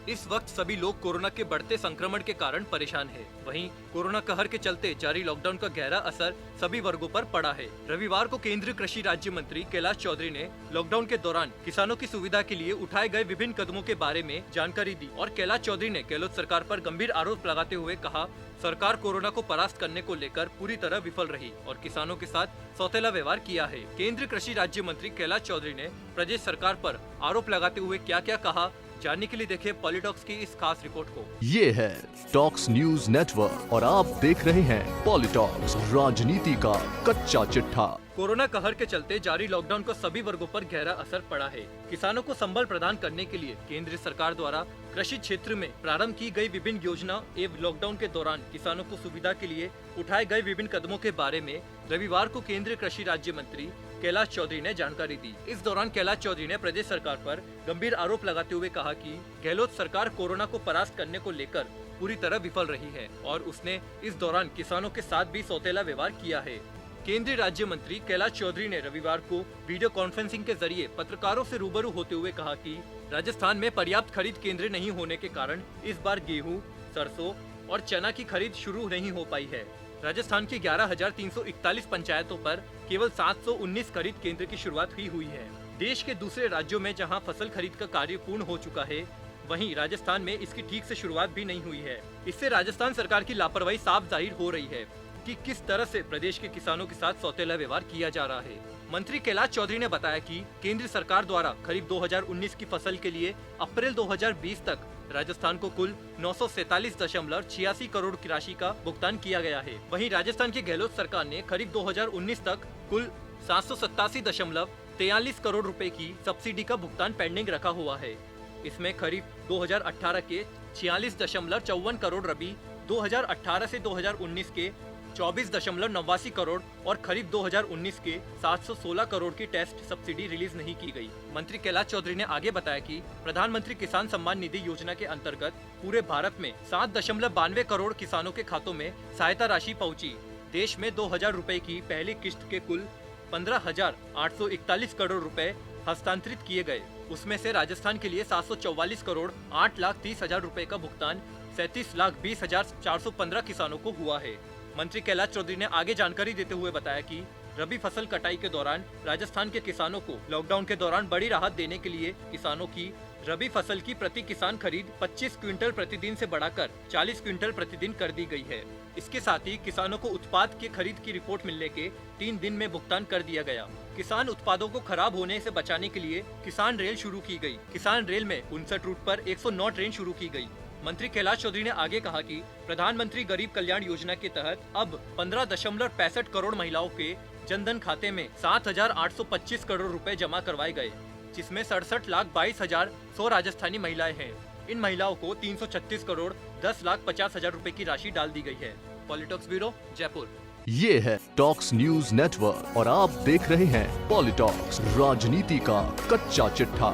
इस वक्त सभी लोग कोरोना के बढ़ते संक्रमण के कारण परेशान हैं। वहीं कोरोना कहर के चलते जारी लॉकडाउन का गहरा असर सभी वर्गों पर पड़ा है। रविवार को केंद्रीय कृषि राज्य मंत्री कैलाश चौधरी ने लॉकडाउन के दौरान किसानों की सुविधा के लिए उठाए गए विभिन्न कदमों के बारे में जानकारी दी और कैलाश चौधरी ने गहलोत सरकार पर गंभीर आरोप लगाते हुए कहा, सरकार कोरोना को परास्त करने को लेकर पूरी तरह विफल रही और किसानों के साथ सौतेला व्यवहार किया है। केंद्रीय कृषि राज्य मंत्री कैलाश चौधरी ने प्रदेश सरकार पर आरोप लगाते हुए क्या क्या कहा, जानने के लिए देखिए पॉलिटॉक्स की इस खास रिपोर्ट को। ये है टॉक्स न्यूज नेटवर्क और आप देख रहे हैं पॉलिटॉक्स, राजनीति का कच्चा चिट्ठा। कोरोना कहर के चलते जारी लॉकडाउन का सभी वर्गों पर गहरा असर पड़ा है। किसानों को संबल प्रदान करने के लिए केंद्र सरकार द्वारा कृषि क्षेत्र में प्रारंभ की गई विभिन्न योजना एवं लॉकडाउन के दौरान किसानों को सुविधा के लिए उठाए गए विभिन्न कदमों के बारे में रविवार को केंद्रीय कृषि राज्य मंत्री कैलाश चौधरी ने जानकारी दी। इस दौरान कैलाश चौधरी ने प्रदेश सरकार पर गंभीर आरोप लगाते हुए कहा कि गहलोत सरकार कोरोना को परास्त करने को लेकर पूरी तरह विफल रही है और उसने इस दौरान किसानों के साथ भी सौतेला व्यवहार किया है। केंद्रीय राज्य मंत्री कैलाश चौधरी ने रविवार को वीडियो कॉन्फ्रेंसिंग के जरिए पत्रकारों से रूबरू होते हुए कहा कि राजस्थान में पर्याप्त खरीद केंद्र नहीं होने के कारण इस बार गेहूं, सरसों और चना की खरीद शुरू नहीं हो पाई है। राजस्थान की 11,341 पंचायतों पर केवल 719 खरीद केंद्र की शुरुआत हुई है। देश के दूसरे राज्यों में जहां फसल खरीद का कार्य पूर्ण हो चुका है, वहीं राजस्थान में इसकी ठीक से शुरुआत भी नहीं हुई है। इससे राजस्थान सरकार की लापरवाही साफ जाहिर हो रही है कि किस तरह से प्रदेश के किसानों के साथ सौतेला व्यवहार किया जा रहा है। मंत्री कैलाश चौधरी ने बताया कि केंद्र सरकार द्वारा खरीफ 2019 की फसल के लिए अप्रैल 2020 तक राजस्थान को कुल 947.86 करोड़ की राशि का भुगतान किया गया है। वहीं राजस्थान की गहलोत सरकार ने खरीफ 2019 तक कुल 787.43 करोड़ रुपए की सब्सिडी का भुगतान पेंडिंग रखा हुआ है। इसमें खरीफ 2018 के 46.54 करोड़, रबी 2018 से 2019 के 24.89 करोड़ और खरीफ 2019 के 716 करोड़ की टेस्ट सब्सिडी रिलीज नहीं की गई। मंत्री कैलाश चौधरी ने आगे बताया कि प्रधानमंत्री किसान सम्मान निधि योजना के अंतर्गत पूरे भारत में 7.92 करोड़ किसानों के खातों में सहायता राशि पहुंची। देश में 2000 रुपए की पहली किस्त के कुल 15,841 करोड़ रुपए हस्तांतरित किए गए। उसमें से राजस्थान के लिए 744 करोड़ 8,30,000 रुपए का भुगतान 37,20,415 किसानों को हुआ है। मंत्री कैलाश चौधरी ने आगे जानकारी देते हुए बताया कि रबी फसल कटाई के दौरान राजस्थान के किसानों को लॉकडाउन के दौरान बड़ी राहत देने के लिए किसानों की रबी फसल की प्रति किसान खरीद 25 क्विंटल प्रतिदिन से बढ़ाकर 40 क्विंटल प्रतिदिन कर दी गई है। इसके साथ ही किसानों को उत्पाद की खरीद की रिपोर्ट मिलने के 3 दिन में भुगतान कर दिया गया। किसान उत्पादों को खराब होने से बचाने के लिए किसान रेल शुरू की गई। किसान रेल में 59 रूट पर 109 ट्रेन शुरू की गई। मंत्री कैलाश चौधरी ने आगे कहा कि प्रधानमंत्री गरीब कल्याण योजना के तहत अब 15.65 करोड़ महिलाओं के जनधन खाते में 7,825 करोड़ रुपए जमा करवाए गए, जिसमें 67,22,100 राजस्थानी महिलाएं हैं। इन महिलाओं को 336 करोड़ 10,50,000 रुपए की राशि डाल दी गई है। पॉलिटॉक्स ब्यूरो, जयपुर। ये है टॉक्स न्यूज नेटवर्क और आप देख रहे हैं पॉलिटॉक्स, राजनीति का कच्चा चिट्ठा।